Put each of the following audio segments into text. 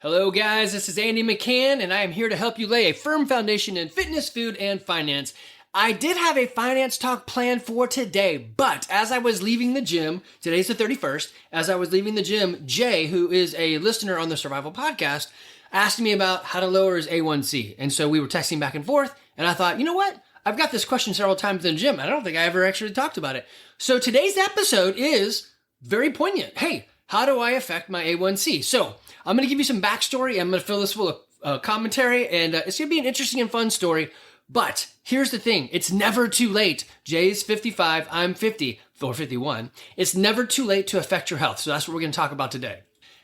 Hello guys, this is Andy McCann and I am here to help you lay a firm foundation in fitness, food, and finance. I did have a finance talk planned for today, but as I was leaving the gym, today's the 31st, as I was leaving the gym, Jay, who is a listener on the Survival Podcast, asked me about how to lower his A1C. And so we were texting back and forth, and I thought, you know what? I've got this question several times in the gym. I don't think I ever actually talked about it. So today's episode is very poignant. Hey, how do I affect my A1C? So I'm going to give you some backstory. I'm going to fill this full of commentary, and it's going to be an interesting and fun story. But here's the thing. It's never too late. Jay's 55. I'm 50 or 51. It's never too late to affect your health. So that's what we're going to talk about today.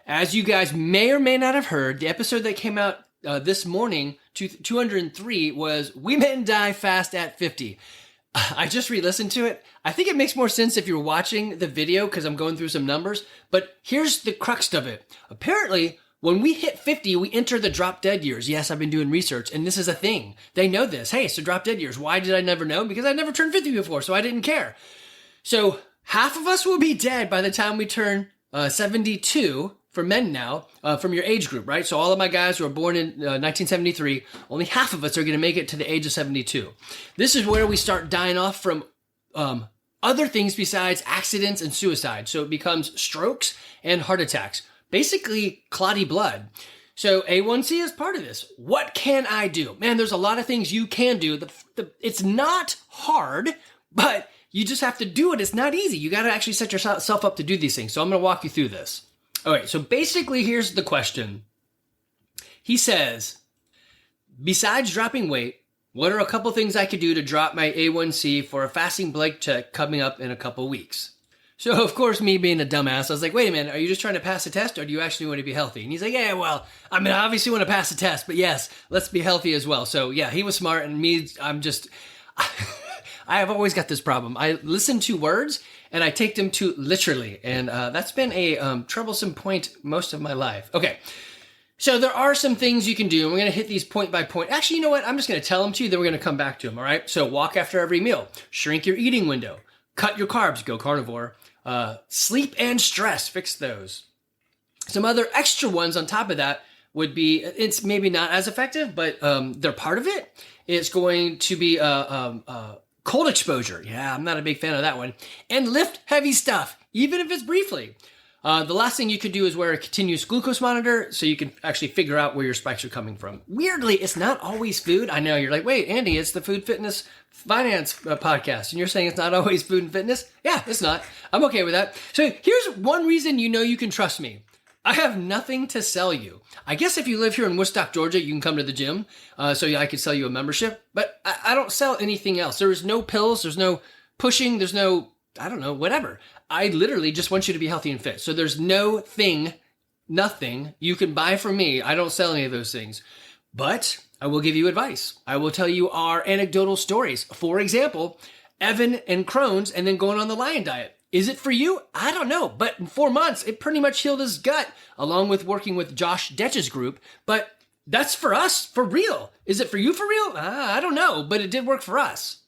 As you guys may or may not have heard, the episode that came out this morning, 203, was We Men Die Fast at 50. I just re-listened to it. I think it makes more sense if you're watching the video because I'm going through some numbers. But here's the crux of it. Apparently, when we hit 50, we enter the drop dead years. Yes, I've been doing research, and this is a thing. They know this. Hey, so drop dead years. Why did I never know? Because I never turned 50 before, so I didn't care. So half of us will be dead by the time we turn 72 for men now, from your age group, right? So all of my guys who are born in 1973, only half of us are going to make it to the age of 72. This is where we start dying off from other things besides accidents and suicide. So it becomes strokes and heart attacks, basically clotty blood. So A1C is part of this. What can I do? Man, there's a lot of things you can do. It's not hard, but you just have to do it. It's not easy. You got to actually set yourself up to do these things. So I'm going to walk you through this. All right, so basically, here's the question. He says, besides dropping weight, what are a couple things I could do to drop my A1C for a fasting blood check coming up in a couple weeks? So, of course, me being a dumbass, I was like, wait a minute, are you just trying to pass a test, or do you actually want to be healthy? And he's like, yeah, well, I mean, I obviously want to pass a test, but yes, let's be healthy as well. So, yeah, he was smart, and me, I'm just... I have always got this problem. I listen to words and I take them too literally. And that's been a troublesome point most of my life. Okay. So there are some things you can do. And we're going to hit these point by point. Actually, you know what? I'm just going to tell them to you. Then we're going to come back to them. All right. So walk after every meal. Shrink your eating window. Cut your carbs. Go carnivore. Sleep and stress. Fix those. Some other extra ones on top of that would be, it's maybe not as effective, but they're part of it. It's going to be cold exposure. Yeah, I'm not a big fan of that one. And lift heavy stuff, even if it's briefly. The last thing you could do is wear a continuous glucose monitor so you can actually figure out where your spikes are coming from. Weirdly, it's not always food. I know you're like, wait, Andy, it's the Food Fitness Finance podcast. And you're saying it's not always food and fitness? Yeah, it's not. I'm okay with that. So here's one reason you know you can trust me. I have nothing to sell you. I guess if you live here in Woodstock, Georgia, you can come to the gym. So I could sell you a membership, but I don't sell anything else. There is no pills. There's no pushing. There's no, I don't know, whatever. I literally just want you to be healthy and fit. So there's nothing you can buy from me. I don't sell any of those things, but I will give you advice. I will tell you our anecdotal stories. For example, Evan and Crohn's and then going on the lion diet. Is it for you? I don't know. But in 4 months, it pretty much healed his gut, along with working with Josh Detch's group. But that's for us, for real. Is it for you for real? I don't know, but it did work for us.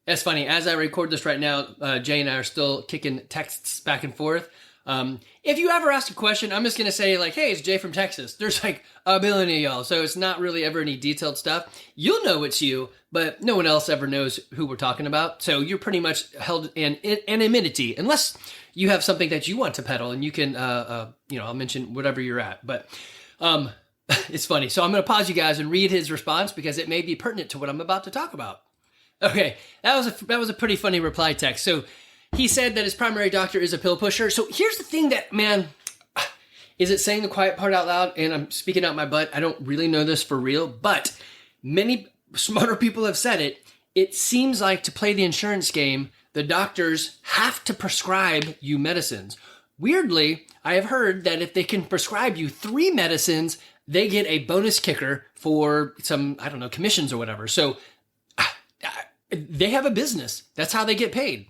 That's funny. As I record this right now, Jay and I are still kicking texts back and forth. If you ever ask a question, I'm just going to say like, hey, it's Jay from Texas. There's like a billion of y'all, so it's not really ever any detailed stuff. You'll know it's you, but no one else ever knows who we're talking about. So you're pretty much held in anonymity, unless you have something that you want to peddle, and you can, I'll mention whatever you're at. But it's funny. So I'm going to pause you guys and read his response because it may be pertinent to what I'm about to talk about. Okay, that was a pretty funny reply text. So he said that his primary doctor is a pill pusher. So here's the thing that, man, is it saying the quiet part out loud? And I'm speaking out my butt. I don't really know this for real, but many smarter people have said it. It seems like to play the insurance game, the doctors have to prescribe you medicines. Weirdly, I have heard that if they can prescribe you 3 medicines, they get a bonus kicker for some, I don't know, commissions or whatever. So they have a business. That's how they get paid.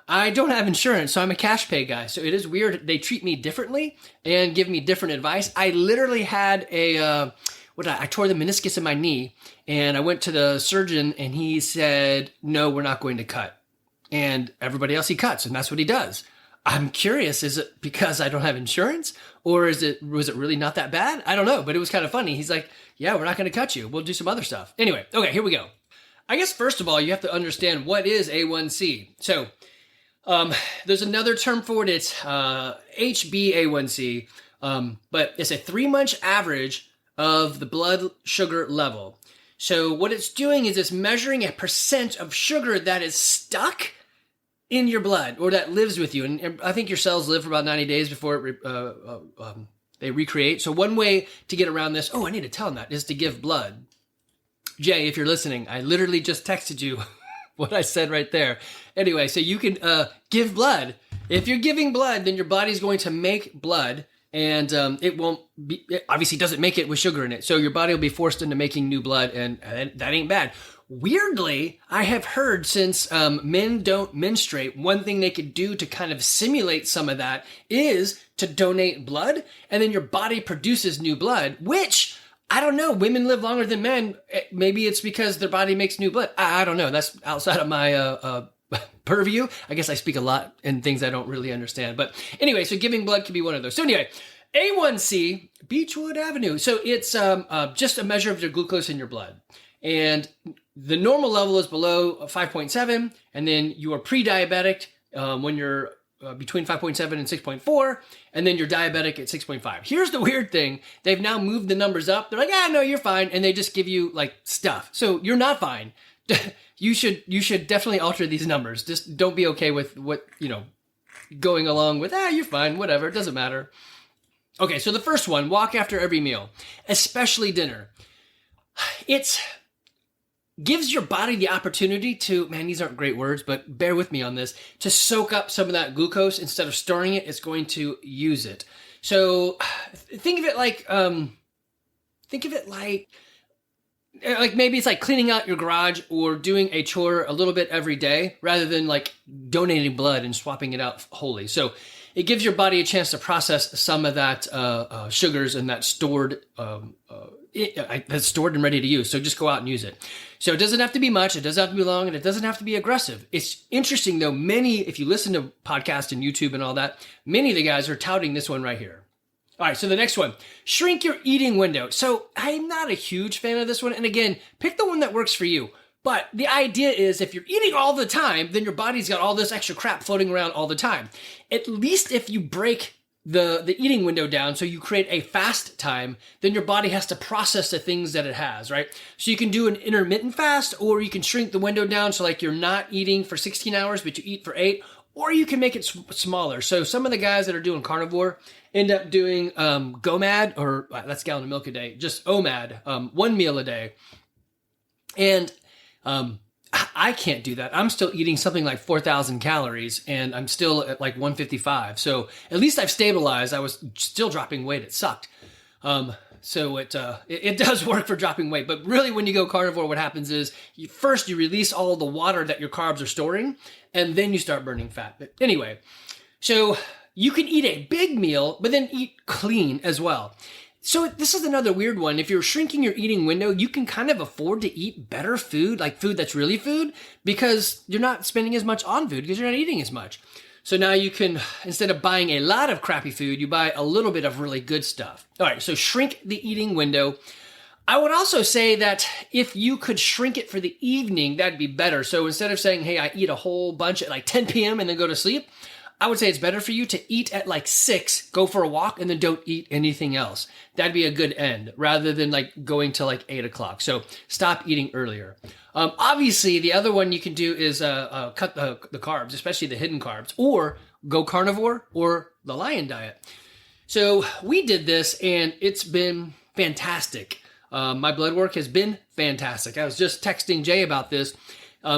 I don't have insurance, so I'm a cash pay guy. So it is weird. They treat me differently and give me different advice. I literally had I tore the meniscus in my knee, and I went to the surgeon, and he said, no, we're not going to cut. And everybody else he cuts, and that's what he does. I'm curious, is it because I don't have insurance, or was it really not that bad? I don't know, but it was kind of funny. He's like, yeah, we're not going to cut you. We'll do some other stuff. Anyway, okay, here we go. I guess first of all, you have to understand what is A1C. So there's another term for it. It's HbA1c, but it's a 3-month average of the blood sugar level. So what it's doing is it's measuring a percent of sugar that is stuck in your blood or that lives with you. And I think your cells live for about 90 days before they recreate. So one way to get around this, I need to tell them that, is to give blood. Jay, if you're listening, I literally just texted you what I said right there. Anyway, so you can give blood. If you're giving blood, then your body's going to make blood, and it obviously doesn't make it with sugar in it. So your body will be forced into making new blood, and that ain't bad. Weirdly, I have heard since men don't menstruate, one thing they could do to kind of simulate some of that is to donate blood, and then your body produces new blood, which, I don't know, women live longer than men. Maybe it's because their body makes new blood. I don't know. That's outside of my purview. I guess I speak a lot in things I don't really understand. But anyway, so giving blood can be one of those. So anyway, A1C, Beechwood Avenue. So it's just a measure of your glucose in your blood. And the normal level is below 5.7, and then you are pre-diabetic when you're between 5.7 and 6.4, and then you're diabetic at 6.5. Here's the weird thing. They've now moved the numbers up. They're like, no, you're fine. And they just give you like stuff. So you're not fine. You should definitely alter these numbers. Just don't be okay with what, going along with, you're fine, whatever, it doesn't matter. Okay, so the first one, walk after every meal, especially dinner. It's gives your body the opportunity to, these aren't great words, but bear with me on this, to soak up some of that glucose. Instead of storing it, it's going to use it. So think of it like maybe it's like cleaning out your garage or doing a chore a little bit every day rather than like donating blood and swapping it out wholly. So it gives your body a chance to process some of that sugars and that stored that's stored and ready to use. So just go out and use it. So it doesn't have to be much, it doesn't have to be long, and it doesn't have to be aggressive. It's interesting though, if you listen to podcasts and YouTube and all that, many of the guys are touting this one right here. All right, so the next one, shrink your eating window. So I'm not a huge fan of this one. And again, pick the one that works for you. But the idea is if you're eating all the time, then your body's got all this extra crap floating around all the time. At least if you break the eating window down, so you create a fast time, then your body has to process the things that it has, right? So you can do an intermittent fast, or you can shrink the window down so like you're not eating for 16 hours, but you eat for 8, or you can make it smaller. So some of the guys that are doing carnivore end up doing GOMAD, or that's a gallon of milk a day, just OMAD, 1 meal a day. And I can't do that. I'm still eating something like 4,000 calories and I'm still at like 155. So at least I've stabilized. I was still dropping weight. It sucked. So it does work for dropping weight. But really when you go carnivore, what happens is first you release all the water that your carbs are storing and then you start burning fat. But anyway, so you can eat a big meal, but then eat clean as well. So this is another weird one. If you're shrinking your eating window, you can kind of afford to eat better food, like food that's really food, because you're not spending as much on food because you're not eating as much. So now you can, instead of buying a lot of crappy food, you buy a little bit of really good stuff. All right, so shrink the eating window. I would also say that if you could shrink it for the evening, that'd be better. So instead of saying, hey, I eat a whole bunch at like 10 p.m. and then go to sleep, I would say it's better for you to eat at like 6, go for a walk, and then don't eat anything else. That'd be a good end rather than like going to like 8 o'clock. So stop eating earlier. Obviously, the other one you can do is cut the carbs, especially the hidden carbs, or go carnivore or the lion diet. So we did this and it's been fantastic. My blood work has been fantastic. I was just texting Jay about this.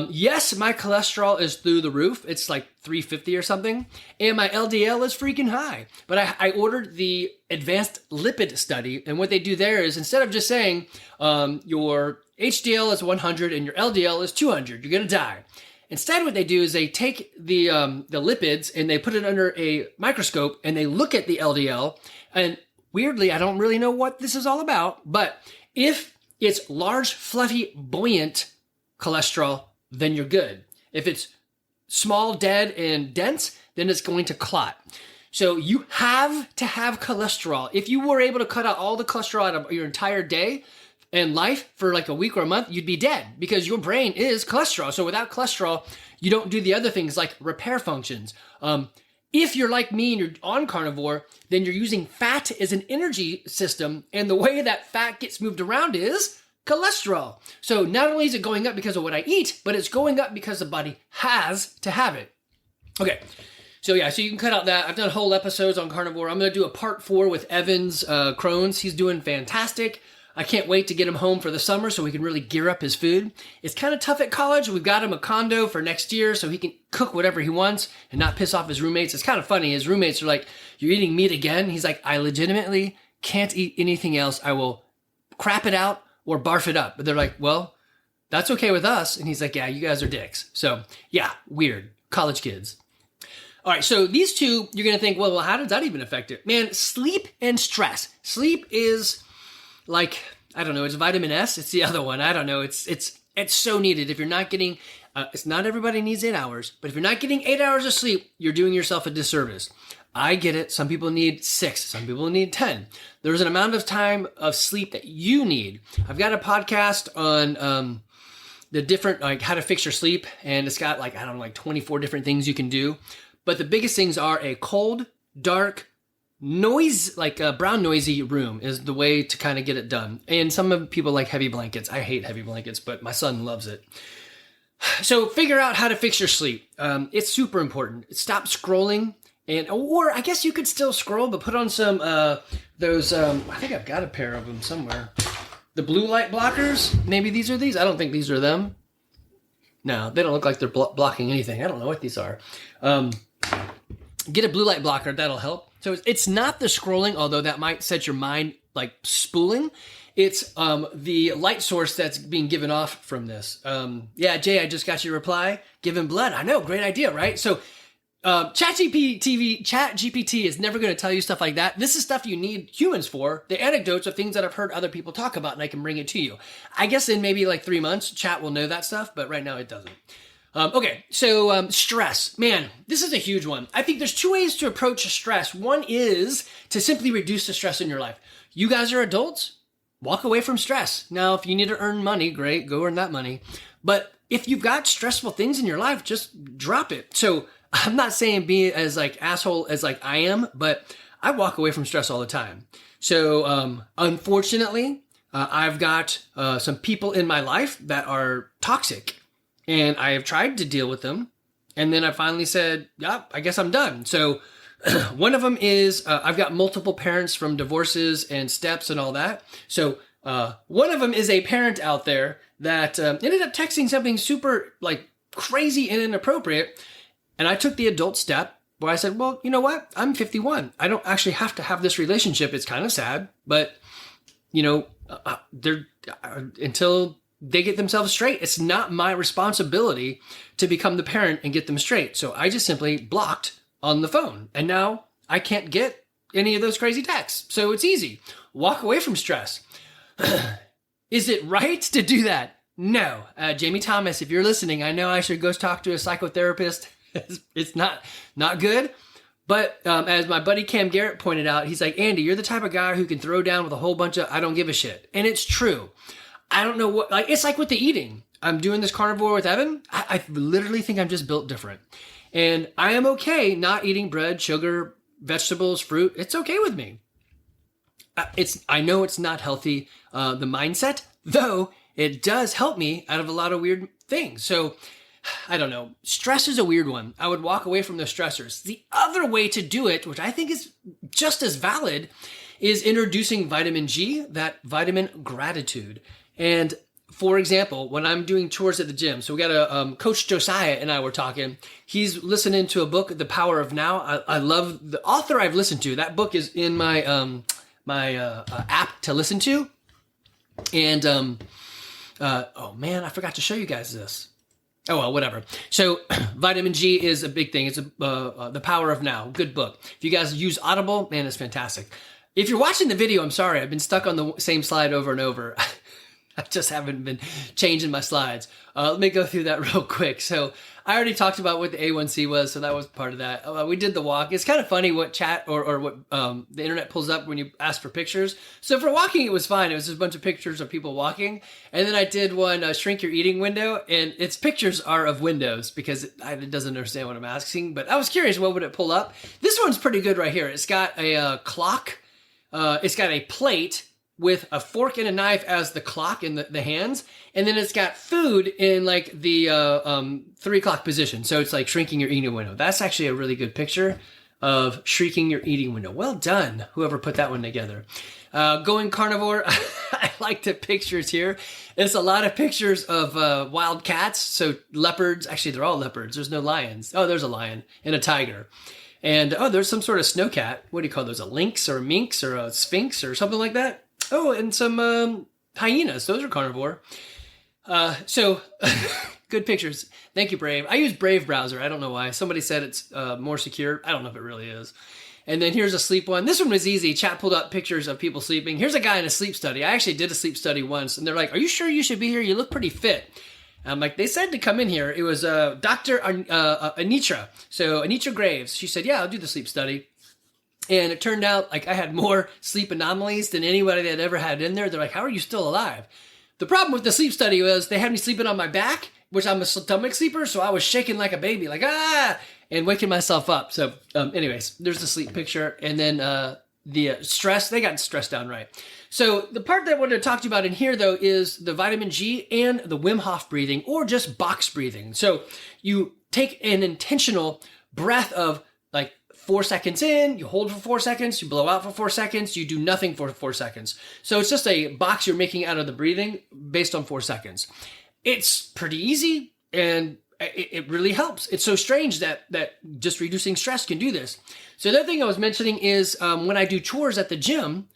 Yes, my cholesterol is through the roof. It's like 350 or something. And my LDL is freaking high. But I ordered the advanced lipid study. And what they do there is instead of just saying your HDL is 100 and your LDL is 200, you're going to die. Instead, what they do is they take the lipids and they put it under a microscope and they look at the LDL. And weirdly, I don't really know what this is all about. But if it's large, fluffy, buoyant cholesterol, then you're good. If it's small, dead, and dense, then it's going to clot. So you have to have cholesterol. If you were able to cut out all the cholesterol out of your entire day and life for like a week or a month, you'd be dead because your brain is cholesterol. So without cholesterol, you don't do the other things like repair functions. If you're like me and you're on carnivore, then you're using fat as an energy system. And the way that fat gets moved around is cholesterol. So not only is it going up because of what I eat, but it's going up because the body has to have it. Okay. So yeah, so you can cut out that. I've done whole episodes on carnivore. I'm going to do a part 4 with Evan's Crohn's. He's doing fantastic. I can't wait to get him home for the summer so we can really gear up his food. It's kind of tough at college. We've got him a condo for next year so he can cook whatever he wants and not piss off his roommates. It's kind of funny. His roommates are like, "You're eating meat again?" He's like, "I legitimately can't eat anything else. I will crap it out or barf it up." But they're like, "Well, that's okay with us." And he's like, "Yeah, you guys are dicks." So yeah, weird. College kids. All right, so these two, you're going to think, well, how does that even affect it? Man, sleep and stress. Sleep is like, I don't know, it's vitamin S. It's the other one. I don't know. It's so needed. If you're not getting, it's not everybody needs 8 hours, but if you're not getting 8 hours of sleep, you're doing yourself a disservice. I get it. Some people need 6. Some people need 10. There's an amount of time of sleep that you need. I've got a podcast on the different, like how to fix your sleep, and it's got like, I don't know, like 24 different things you can do. But the biggest things are a cold, dark, noise, like a brown noisy room is the way to kind of get it done. And some people like heavy blankets. I hate heavy blankets, but my son loves it. So figure out how to fix your sleep. It's super important. Stop scrolling. Or I guess you could still scroll, but put on some, those, I think I've got a pair of them somewhere. The blue light blockers. Maybe these are these. I don't think these are them. No, they don't look like they're blocking anything. I don't know what these are. Get a blue light blocker. That'll help. So it's not the scrolling, although that might set your mind like spooling. It's the light source that's being given off from this. Yeah, Jay, I just got your reply. Giving blood. I know. Great idea, right? So ChatGPT is never going to tell you stuff like that. This is stuff you need humans for. The anecdotes are things that I've heard other people talk about, and I can bring it to you. I guess in maybe like 3 months, chat will know that stuff, but right now it doesn't. Okay, so stress. Man, this is a huge one. I think there's 2 ways to approach stress. One is to simply reduce the stress in your life. You guys are adults. Walk away from stress. Now, if you need to earn money, great, go earn that money. But if you've got stressful things in your life, just drop it. So I'm not saying be as like asshole as like I am, but I walk away from stress all the time. So unfortunately, I've got some people in my life that are toxic. And I have tried to deal with them. And then I finally said, yeah, I guess I'm done. So one of them is I've got multiple parents from divorces and steps and all that. So one of them is a parent out there that ended up texting something super like crazy and inappropriate. And I took the adult step where I said, well, you know what? I'm 51. I don't actually have to have this relationship. It's kind of sad, but you know, they're until they get themselves straight. It's not my responsibility to become the parent and get them straight. So I just simply blocked on the phone. And now I can't get any of those crazy texts. So it's easy. Walk away from stress. Is it right to do that? No. Jamie Thomas, if you're listening, I know I should go talk to a psychotherapist. It's not good. But as my buddy Cam Garrett pointed out, he's like, Andy, you're the type of guy who can throw down with a whole bunch of I don't give a shit. And it's true. I don't know what, like, it's like with the eating. I'm doing this carnivore with Evan. I literally think I'm just built different. And I am okay not eating bread, sugar, vegetables, fruit. It's okay with me. I know it's not healthy, the mindset, though it does help me out of a lot of weird things. So I don't know. Stress is a weird one. I would walk away from the stressors. The other way to do it, which I think is just as valid, is introducing vitamin G, that vitamin gratitude. And for example, when I'm doing chores at the gym, so we got a Coach Josiah and I were talking. He's listening to a book, The Power of Now. I love the author I've listened to. That book is in my app to listen to. And oh man, I forgot to show you guys this. Oh well, whatever. So vitamin G is a big thing. It's The Power of Now. Good book. If you guys use Audible, man, it's fantastic. If you're watching the video, I'm sorry. I've been stuck on the same slide over and over. I just haven't been changing my slides. Let me go through that real quick. So I already talked about what the A1C was, so that was part of that. We did the walk. It's kind of funny what chat or what the internet pulls up when you ask for pictures. So for walking, it was fine. It was just a bunch of pictures of people walking. And then I did one, shrink your eating window, and its pictures are of windows because it doesn't understand what I'm asking. But I was curious, what would it pull up? This one's pretty good right here. It's got a clock. It's got a plate with a fork and a knife as the clock in the hands. And then it's got food in like the 3 o'clock position. So it's like shrinking your eating window. That's actually a really good picture of shrinking your eating window. Well done, whoever put that one together. Going carnivore, I like the pictures here. It's a lot of pictures of wild cats. So leopards, actually they're all leopards. There's no lions. Oh, there's a lion and a tiger. And there's some sort of snowcat. What do you call those? A lynx or a minx or a sphinx or something like that? Oh, and some hyenas. Those are carnivore. So good pictures. Thank you, Brave. I use Brave browser. I don't know why. Somebody said it's more secure. I don't know if it really is. And then here's a sleep one. This one was easy. Chat pulled up pictures of people sleeping. Here's a guy in a sleep study. I actually did a sleep study once, and they're like, "Are you sure you should be here? You look pretty fit." I'm like, they said to come in here. It was Dr. Anitra. So Anitra Graves. She said, "Yeah, I'll do the sleep study." And it turned out like I had more sleep anomalies than anybody that had ever had in there. They're like, "How are you still alive?" The problem with the sleep study was they had me sleeping on my back, which I'm a stomach sleeper, so I was shaking like a baby, like, and waking myself up. So anyways, there's the sleep picture. And then the stress, they got stressed down right. So the part that I wanted to talk to you about in here, though, is the vitamin G and the Wim Hof breathing, or just box breathing. So you take an intentional breath of like 4 seconds in, you hold for 4 seconds, you blow out for 4 seconds, you do nothing for 4 seconds. So it's just a box you're making out of the breathing based on 4 seconds. It's pretty easy, and it really helps. It's so strange that just reducing stress can do this. So the other thing I was mentioning is when I do chores at the gym,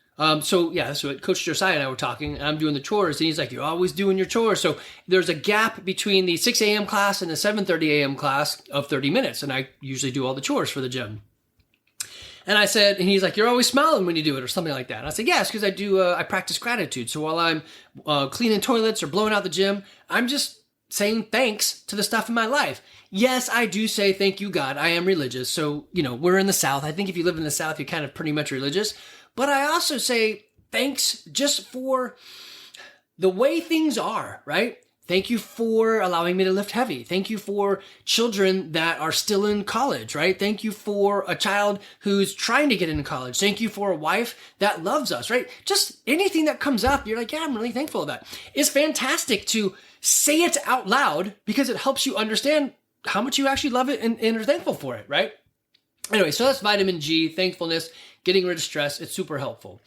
so Coach Josiah and I were talking, and I'm doing the chores, and he's like, "You're always doing your chores." So there's a gap between the 6 a.m. class and the 7:30 a.m. class of 30 minutes, and I usually do all the chores for the gym. And I said, and he's like, "You're always smiling when you do it," or something like that. And I said, "Yes, because I practice gratitude. So while I'm cleaning toilets or blowing out the gym, I'm just saying thanks to the stuff in my life." Yes, I do say thank you, God. I am religious. So, we're in the South. I think if you live in the South, you're kind of pretty much religious. But I also say thanks just for the way things are, right? Thank you for allowing me to lift heavy. Thank you for children that are still in college, right? Thank you for a child who's trying to get into college. Thank you for a wife that loves us, right? Just anything that comes up, you're like, "Yeah, I'm really thankful for that." It's fantastic to say it out loud because it helps you understand how much you actually love it and are thankful for it, right? Anyway, so that's vitamin G, thankfulness, getting rid of stress. It's super helpful.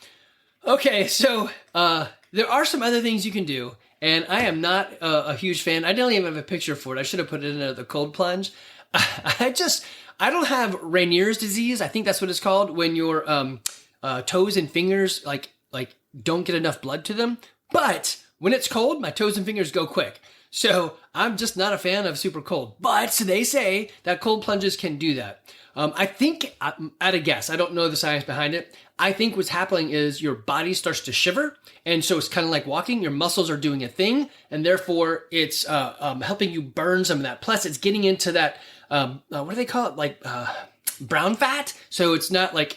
Okay, so there are some other things you can do. And I am not a huge fan. I don't even have a picture for it. I should have put it in the cold plunge. I don't have Rainier's disease. I think that's what it's called, when your toes and fingers like don't get enough blood to them. But when it's cold, my toes and fingers go quick. So I'm just not a fan of super cold. But they say that cold plunges can do that. I think, at a guess, I don't know the science behind it. I think what's happening is your body starts to shiver. And so it's kind of like walking. Your muscles are doing a thing. And therefore, it's helping you burn some of that. Plus, it's getting into that, what do they call it? Like brown fat. So it's not like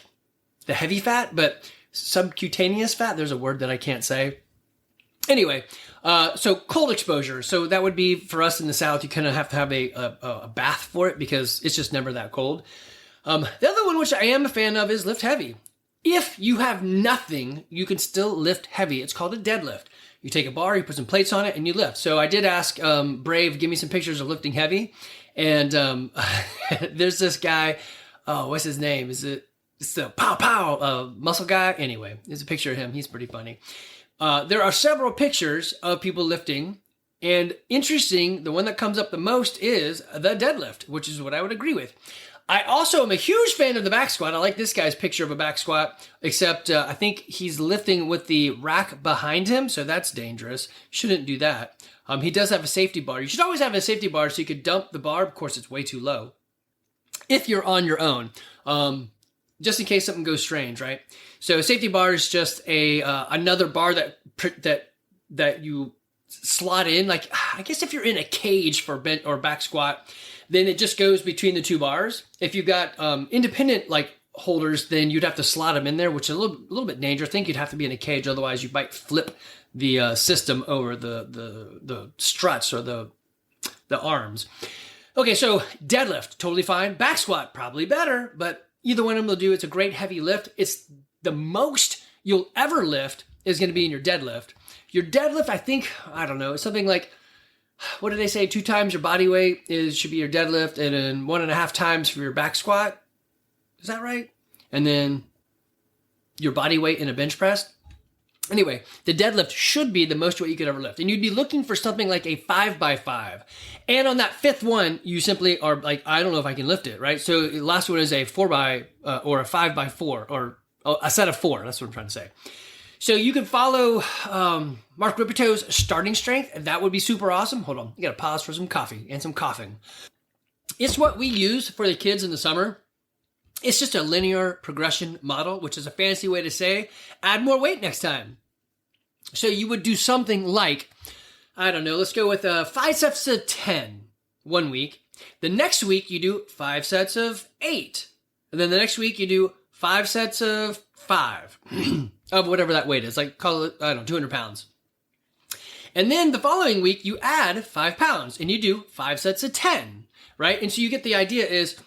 the heavy fat, but subcutaneous fat. There's a word that I can't say. Anyway, so cold exposure. So that would be, for us in the South, you kind of have to have a bath for it because it's just never that cold. The other one, which I am a fan of, is lift heavy. If you have nothing, you can still lift heavy. It's called a deadlift. You take a bar, you put some plates on it, and you lift. So I did ask Brave, give me some pictures of lifting heavy. And there's this guy, what's his name? It's the pow muscle guy. Anyway, there's a picture of him. He's pretty funny. There are several pictures of people lifting, and interesting, the one that comes up the most is the deadlift, which is what I would agree with. I also am a huge fan of the back squat. I like this guy's picture of a back squat, except I think he's lifting with the rack behind him, so that's dangerous. Shouldn't do that. He does have a safety bar. You should always have a safety bar so you could dump the bar. Of course, it's way too low if you're on your own. Just in case something goes strange, right? So a safety bar is just another bar that that you slot in. Like, I guess if you're in a cage for bent or back squat, then it just goes between the two bars. If you've got independent like holders, then you'd have to slot them in there, which is a little bit dangerous. I think you'd have to be in a cage, otherwise you might flip the system over the struts or the arms. Okay, so deadlift, totally fine. Back squat, probably better, but either one of them will do. It's a great heavy lift. It's the most you'll ever lift is going to be in your deadlift. Your deadlift, I think, I don't know, it's something like, what do they say? 2 times your body weight should be your deadlift, and then 1.5 times for your back squat. Is that right? And then your body weight in a bench press. Anyway, the deadlift should be the most weight you could ever lift. And you'd be looking for something like a 5x5. And on that 5th one, you simply are like, I don't know if I can lift it, right? So the last one is a 4x or a 5x4 or a set of 4. That's what I'm trying to say. So you can follow Mark Ripeto's starting strength. That would be super awesome. Hold on. You got to pause for some coffee and some coughing. It's what we use for the kids in the summer. It's just a linear progression model, which is a fancy way to say, add more weight next time. So you would do something like, I don't know, let's go with 5 sets of 10 1 week. The next week you do 5 sets of 8. And then the next week you do 5 sets of 5 of whatever that weight is, like call it, I don't know, 200 pounds. And then the following week you add 5 pounds and you do 5 sets of 10, right? And so you get the idea is,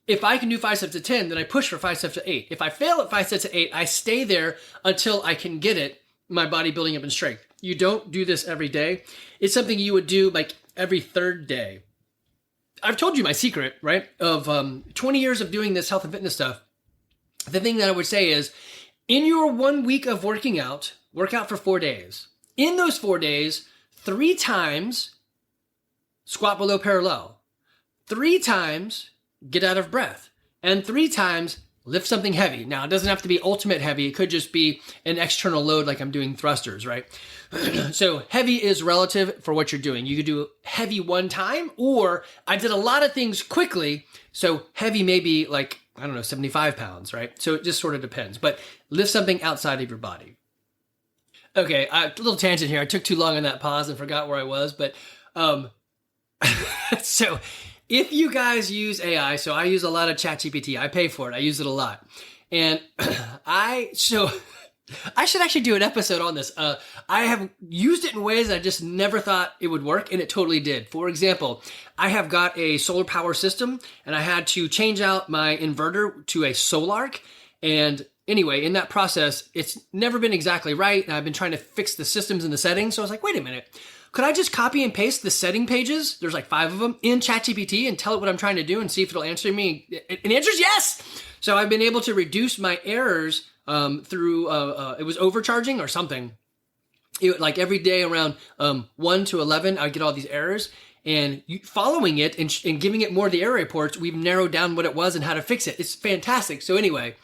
if I can do 5 sets of 10, then I push for 5 sets of 8. If I fail at 5 sets of 8, I stay there until I can get it, my body building up in strength. You don't do this every day. It's something you would do like every 3rd day. I've told you my secret, right? Of 20 years of doing this health and fitness stuff. The thing that I would say is, in your 1 week of working out, work out for 4 days. In those 4 days, 3 times squat below parallel. 3 times get out of breath. And 3 times lift something heavy. Now, it doesn't have to be ultimate heavy. It could just be an external load like I'm doing thrusters, right? So heavy is relative for what you're doing. You could do heavy 1 time, or I did a lot of things quickly. So heavy may be like, I don't know, 75 pounds, right? So it just sort of depends. But lift something outside of your body. Okay, a little tangent here. I took too long on that pause and forgot where I was. But so if you guys use AI, so I use a lot of ChatGPT. I pay for it. I use it a lot. And I should actually do an episode on this. I have used it in ways I just never thought it would work, and it totally did. For example, I have got a solar power system, and I had to change out my inverter to a Solarc. And anyway, in that process, it's never been exactly right. And I've been trying to fix the systems and the settings. So I was like, wait a minute. Could I just copy and paste the setting pages? There's like 5 of them in ChatGPT and tell it what I'm trying to do and see if it'll answer me. And the answer is yes. So I've been able to reduce my errors through, it was overcharging or something. Like every day around 1 to 11, I get all these errors. And following it and giving it more of the error reports, we've narrowed down what it was and how to fix it. It's fantastic. So anyway,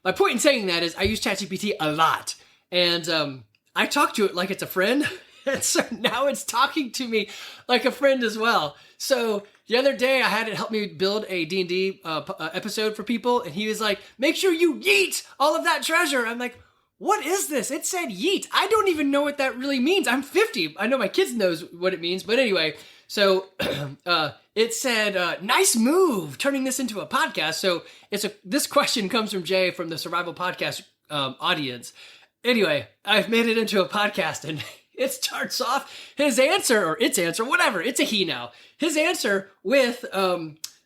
my point in saying that is I use ChatGPT a lot. And I talk to it like it's a friend. And so now it's talking to me like a friend as well. So the other day I had it help me build a D&D episode for people. And he was like, make sure you yeet all of that treasure. I'm like, what is this? It said yeet. I don't even know what that really means. I'm 50. I know my kids knows what it means. But anyway, so it said, nice move, turning this into a podcast. So this question comes from Jay from the Survival Podcast audience. Anyway, I've made it into a podcast, and it starts off his answer, or its answer, whatever. It's a he now. His answer with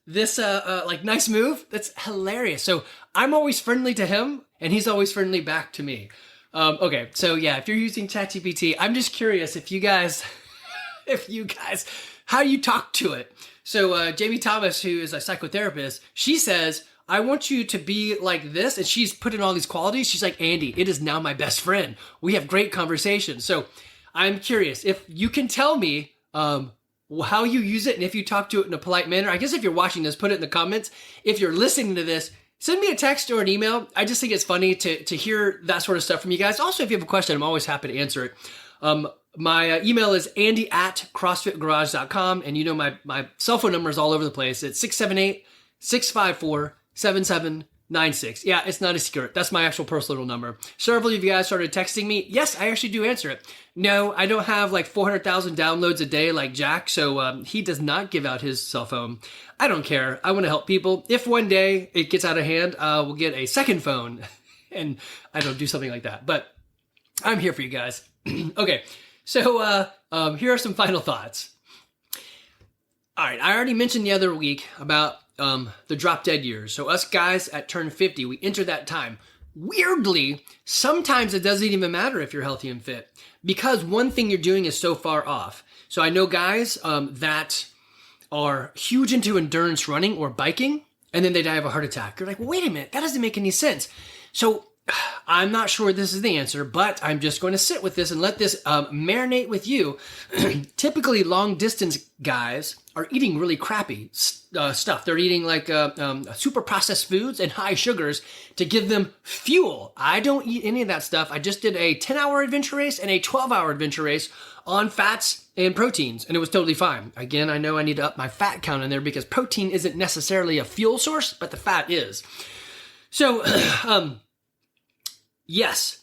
this like nice move. That's hilarious. So I'm always friendly to him, and he's always friendly back to me. Okay, so yeah, if you're using ChatGPT, I'm just curious if you guys, how you talk to it. So Jamie Thomas, who is a psychotherapist, she says, I want you to be like this. And she's put in all these qualities. She's like, Andy, it is now my best friend. We have great conversations. So I'm curious if you can tell me how you use it and if you talk to it in a polite manner. I guess if you're watching this, put it in the comments. If you're listening to this, send me a text or an email. I just think it's funny to hear that sort of stuff from you guys. Also, if you have a question, I'm always happy to answer it. My email is andy@crossfitgarage.com. And you know my cell phone number is all over the place. It's 678-654-7799. 96. Yeah, it's not a secret. That's my actual personal number. Several of you guys started texting me. Yes, I actually do answer it. No, I don't have like 400,000 downloads a day like Jack, so he does not give out his cell phone. I don't care. I want to help people. If one day it gets out of hand, we'll get a second phone and I don't do something like that. But I'm here for you guys. Okay, so here are some final thoughts. All right, I already mentioned the other week about the drop dead years. So us guys at turn 50, we enter that time. Weirdly, sometimes it doesn't even matter if you're healthy and fit because one thing you're doing is so far off. So I know guys that are huge into endurance running or biking, and then they die of a heart attack. You're like, well, wait a minute, that doesn't make any sense. So I'm not sure this is the answer, but I'm just going to sit with this and let this marinate with you. Typically, long distance guys are eating really crappy stuff. They're eating like super processed foods and high sugars to give them fuel. I don't eat any of that stuff. I just did a 10-hour adventure race and a 12-hour adventure race on fats and proteins, and it was totally fine. Again, I know I need to up my fat count in there because protein isn't necessarily a fuel source, but the fat is. So, yes,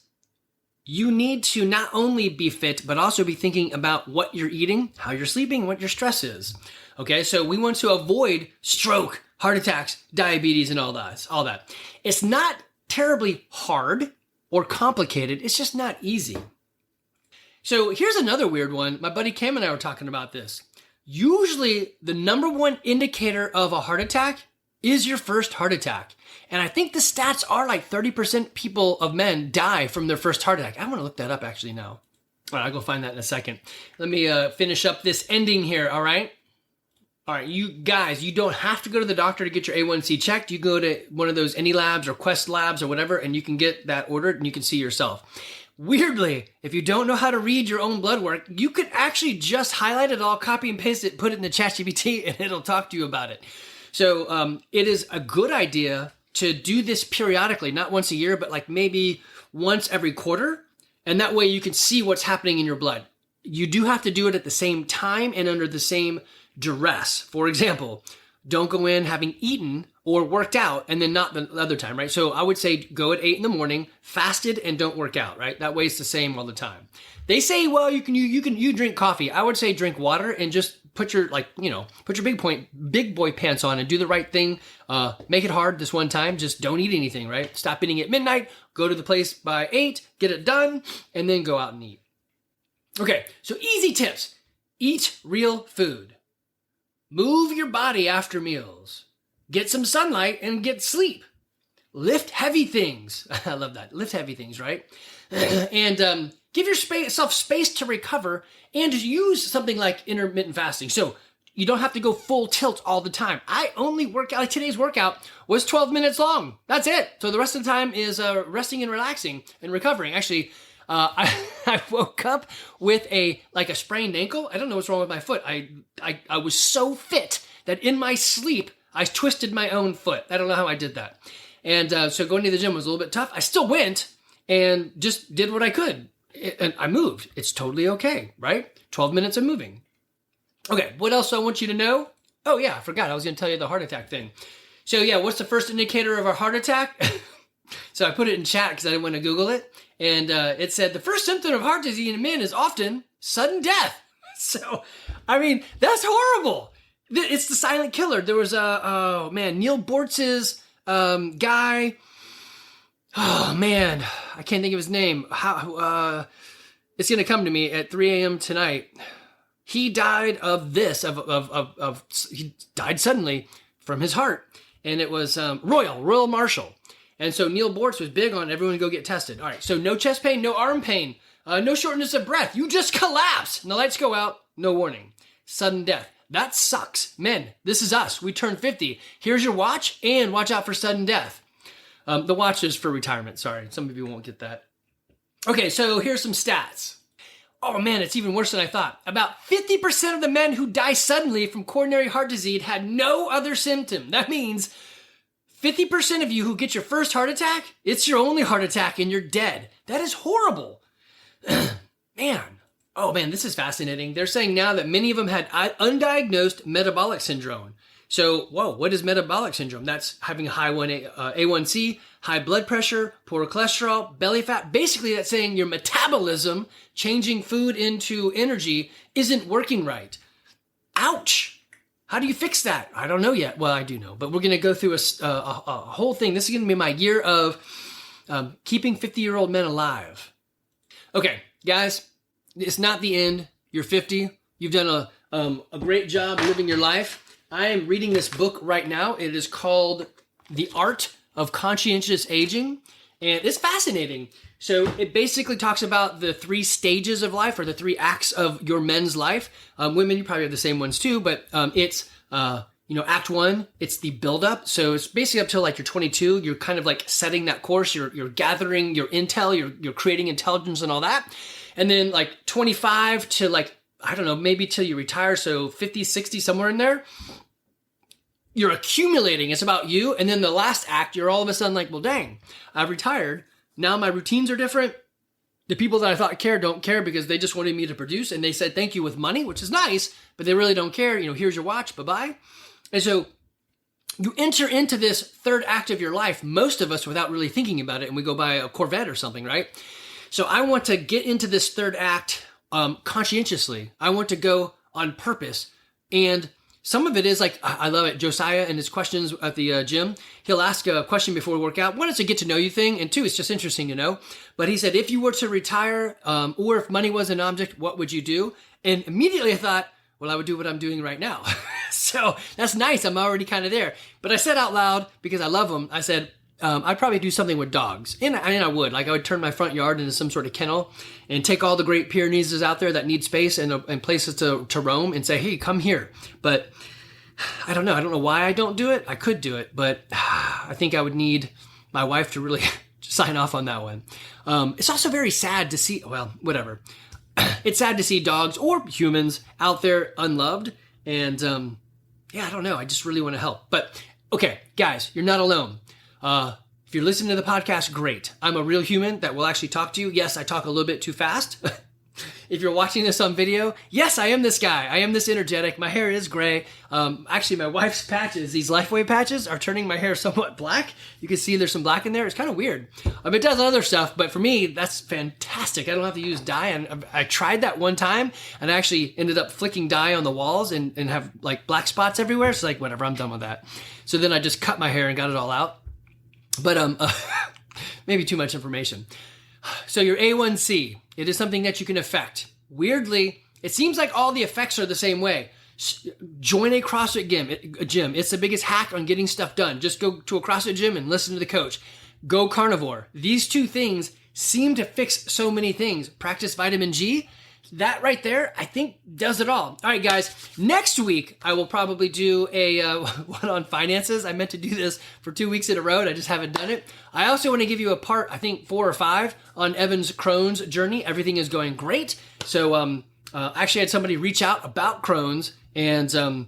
you need to not only be fit, but also be thinking about what you're eating, how you're sleeping, what your stress is. Okay, so we want to avoid stroke, heart attacks, diabetes, and all that. It's not terribly hard or complicated. It's just not easy. So here's another weird one. My buddy Cam and I were talking about this. Usually the number one indicator of a heart attack is your first heart attack. And I think the stats are like 30% people of men die from their first heart attack. I want to look that up actually now. All right, I'll go find that in a second. Let me finish up this ending here, all right? All right, you guys, you don't have to go to the doctor to get your A1C checked. You go to one of those Any Labs or Quest Labs or whatever, and you can get that ordered and you can see yourself. Weirdly, if you don't know how to read your own blood work, you could actually just highlight it all, copy and paste it, put it in the ChatGPT, and it'll talk to you about it. So it is a good idea to do this periodically, not once a year, but like maybe once every quarter. And that way you can see what's happening in your blood. You do have to do it at the same time and under the same duress. For example, don't go in having eaten or worked out and then not the other time, right? So I would say go at 8 in the morning, fasted, and don't work out, right? That way it's the same all the time. They say, well, you drink coffee. I would say drink water and just put your big boy pants on and do the right thing. Make it hard this one time. Just don't eat anything, right? Stop eating at midnight, go to the place by 8, get it done, and then go out and eat. Okay, so easy tips. Eat real food. Move your body after meals. Get some sunlight and get sleep. Lift heavy things. I love that. Lift heavy things, right? And give yourself space to recover and use something like intermittent fasting. So you don't have to go full tilt all the time. I only work out, like today's workout was 12 minutes long. That's it. So the rest of the time is resting and relaxing and recovering. Actually, I woke up with a sprained ankle. I don't know what's wrong with my foot. I was so fit that in my sleep, I twisted my own foot. I don't know how I did that. And so going to the gym was a little bit tough. I still went and just did what I could. And I moved. It's totally okay, right? 12 minutes of moving. Okay, what else do I want you to know? Oh yeah, I forgot. I was going to tell you the heart attack thing. So yeah, what's the first indicator of a heart attack? So I put it in chat because I didn't want to Google it. And it said the first symptom of heart disease in men is often sudden death. So, I mean, that's horrible. It's the silent killer. There was Neil Bortz's guy. Oh man, I can't think of his name. It's gonna come to me at 3 a.m. tonight. He died of this. He died suddenly from his heart, and it was Royal Marshall. And so Neil Bortz was big on everyone to go get tested. All right, so no chest pain, no arm pain, no shortness of breath. You just collapse, and the lights go out. No warning. Sudden death. That sucks. Men, this is us. We turned 50. Here's your watch, and watch out for sudden death. The watch is for retirement. Sorry, some of you won't get that. Okay, so here's some stats. Oh man, it's even worse than I thought. About 50% of the men who die suddenly from coronary heart disease had no other symptom. That means 50% of you who get your first heart attack, it's your only heart attack and you're dead. That is horrible. Man. Oh man, this is fascinating. They're saying now that many of them had undiagnosed metabolic syndrome. So, whoa, what is metabolic syndrome? That's having a high A1C, high blood pressure, poor cholesterol, belly fat. Basically, that's saying your metabolism, changing food into energy, isn't working right. Ouch. How do you fix that? I don't know yet. Well, I do know, but we're going to go through a whole thing. This is going to be my year of keeping 50-year-old men alive. Okay, guys, it's not the end. You're 50. You've done a great job living your life. I am reading this book right now. It is called The Art of Conscientious Aging, and it's fascinating. So it basically talks about the 3 stages of life, or the 3 acts of your men's life. Women, you probably have the same ones too, but it's Act 1, it's the buildup. So it's basically up till like you're 22. You're kind of like setting that course. You're gathering your intel. You're creating intelligence and all that. And then like 25 to like, I don't know, maybe till you retire. So 50, 60, somewhere in there. You're accumulating. It's about you. And then the last act, you're all of a sudden like, well, dang, I've retired. Now my routines are different. The people that I thought cared don't care because they just wanted me to produce. And they said thank you with money, which is nice, but they really don't care. Here's your watch. Bye-bye. And so you enter into this third act of your life, most of us without really thinking about it. And we go buy a Corvette or something, right? So I want to get into this third act conscientiously. I want to go on purpose. And some of it is like, I love it. Josiah and his questions at the gym, he'll ask a question before we work out. One, it's a get to know you thing. And 2, it's just interesting to know. But he said, if you were to retire or if money was an object, what would you do? And immediately I thought, well, I would do what I'm doing right now. So that's nice. I'm already kind of there. But I said out loud, because I love them, I said, I'd probably do something with dogs. And I would. Like I would turn my front yard into some sort of kennel and take all the Great Pyrenees out there that need space and places to roam and say, hey, come here. But I don't know. I don't know why I don't do it. I could do it, but I think I would need my wife to really sign off on that one. It's also very sad to see, well, whatever. It's sad to see dogs or humans out there unloved. And I don't know. I just really want to help. But okay, guys, you're not alone. If you're listening to the podcast, great. I'm a real human that will actually talk to you. Yes, I talk a little bit too fast. If you're watching this on video, yes, I am this guy. I am this energetic. My hair is gray. Actually, my wife's patches, these LifeWave patches, are turning my hair somewhat black. You can see there's some black in there. It's kind of weird. It does other stuff, but for me, that's fantastic. I don't have to use dye. And I tried that one time, and I actually ended up flicking dye on the walls and have like black spots everywhere. So like, whatever, I'm done with that. So then I just cut my hair and got it all out. But maybe too much information. So your A1C, it is something that you can affect. Weirdly, it seems like all the effects are the same way. Join a CrossFit gym. It's the biggest hack on getting stuff done. Just go to a CrossFit gym and listen to the coach. Go carnivore. These 2 things seem to fix so many things. Practice vitamin G. That right there, I think, does it all. All right, guys. Next week, I will probably do a one on finances. I meant to do this for 2 weeks in a row, and I just haven't done it. I also want to give you a part, I think, 4 or 5 on Evan's Crohn's journey. Everything is going great. So actually, I had somebody reach out about Crohn's, and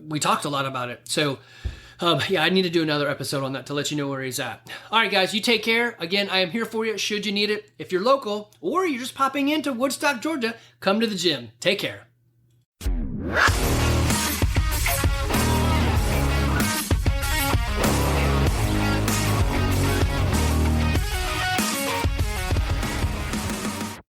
we talked a lot about it. So I need to do another episode on that to let you know where he's at. All right, guys, you take care. Again, I am here for you should you need it. If you're local or you're just popping into Woodstock, Georgia, come to the gym. Take care.